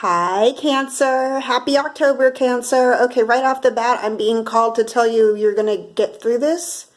Hi, Cancer. Happy October, Cancer. Okay, right off the bat, I'm being called to tell you you're going to get through this.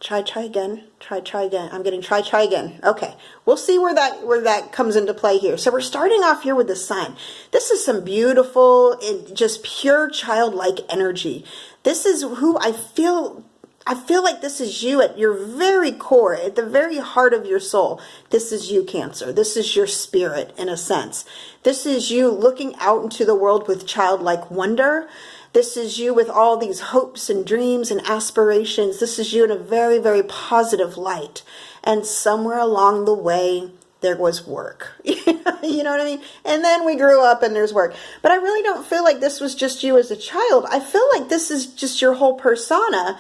Try again. Try again. I'm getting try again. Okay, we'll see where that comes into play here. So we're starting off here with the sun. This is some beautiful and just pure childlike energy. This is who I feel like this is you at your very core, at the very heart of your soul. This is you, Cancer. This is your spirit, in a sense. This is you looking out into the world with childlike wonder. This is you with all these hopes and dreams and aspirations. This is you in a very, very positive light. And somewhere along the way, there was work. You know what I mean? And then we grew up and there's work. But I really don't feel like this was just you as a child. I feel like this is just your whole persona.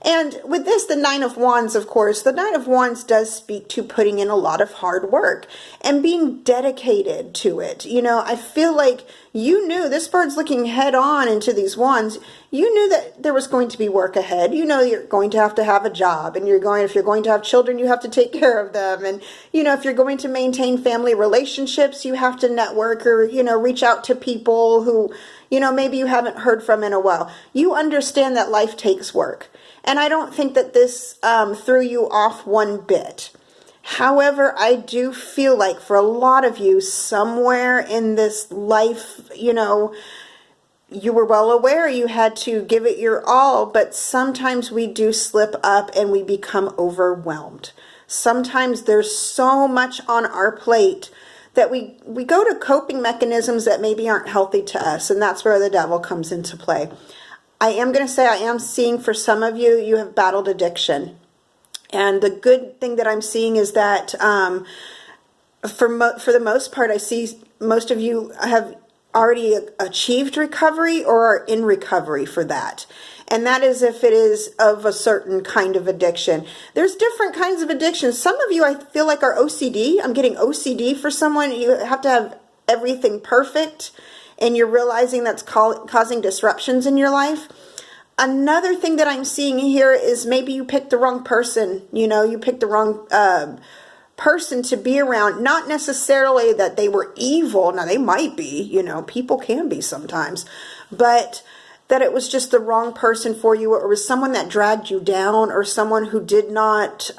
And with this, the Nine of Wands, of course, the Nine of Wands does speak to putting in a lot of hard work and being dedicated to it. You know, I feel like you knew, this bird's looking head on into these wands. You knew that there was going to be work ahead. You know, you're going to have a job, and if you're going to have children, you have to take care of them. And, you know, if you're going to maintain family relationships, you have to network or, you know, reach out to people who, you know, maybe you haven't heard from in a while. You understand that life takes work. And I don't think that this threw you off one bit. However, I do feel like for a lot of you, somewhere in this life, you know, you were well aware you had to give it your all, but sometimes we do slip up and we become overwhelmed. Sometimes there's so much on our plate that we go to coping mechanisms that maybe aren't healthy to us, and that's where the devil comes into play. I am going to say I am seeing for some of you, you have battled addiction. And the good thing that I'm seeing is that for the most part, I see most of you have already achieved recovery or are in recovery for that. And that is if it is of a certain kind of addiction. There's different kinds of addictions. Some of you I feel like are OCD. I'm getting OCD for someone. You have to have everything perfect, and you're realizing that's causing disruptions in your life. Another thing that I'm seeing here is maybe you picked the wrong person. You know, you picked the wrong person to be around. Not necessarily that they were evil. Now, they might be, you know, people can be sometimes. But that it was just the wrong person for you, or it was someone that dragged you down, or someone who did not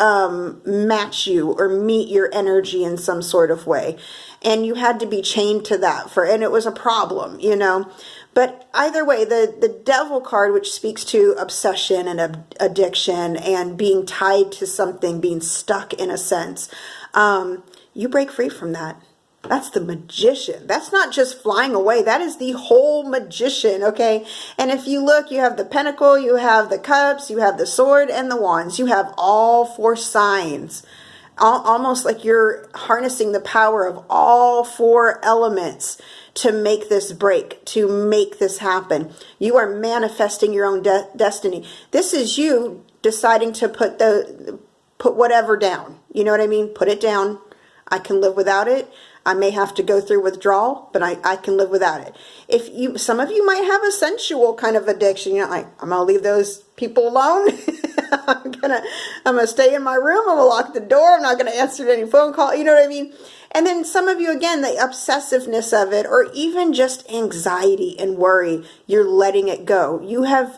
match you or meet your energy in some sort of way. And you had to be chained to that and it was a problem, you know. But either way, the devil card, which speaks to obsession and addiction and being tied to something, being stuck in a sense, you break free from that. That's the magician. That's not just flying away. That is the whole magician, okay? And if you look, you have the pentacle, you have the cups, you have the sword and the wands. You have all four signs. Almost like you're harnessing the power of all four elements to make this break, to make this happen. You are manifesting your own destiny. This is you deciding to put whatever down. You know what I mean? Put it down. I can live without it. I may have to go through withdrawal, but I can live without it. Some of you might have a sensual kind of addiction. You know, like, I'm gonna leave those people alone. I'm gonna stay in my room. I'm gonna lock the door. I'm not gonna answer any phone call. You know what I mean? And then some of you, again, the obsessiveness of it, or even just anxiety and worry, you're letting it go.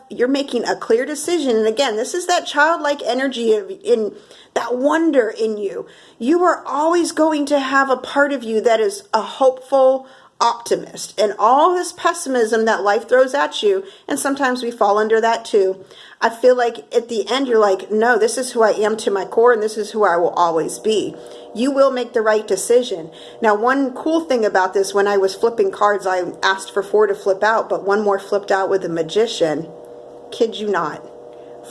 You're making a clear decision. And again, this is that childlike energy in that wonder in you. You are always going to have a part of you that is a hopeful optimist, and all this pessimism that life throws at you, and sometimes we fall under that too. I feel like at the end you're like, no, this is who I am to my core, and this is who I will always be. You will make the right decision. Now, one cool thing about this, when I was flipping cards, I asked for 4 to flip out, but one more flipped out with a magician. Kid you not.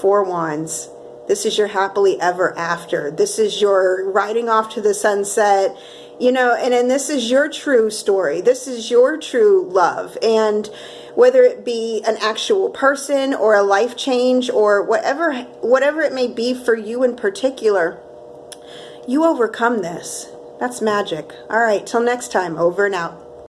4 wands. This is your happily ever after. This is your riding off to the sunset, you know, and this is your true story. This is your true love. And whether it be an actual person or a life change or whatever it may be for you in particular, you overcome this. That's magic. All right, till next time, over and out.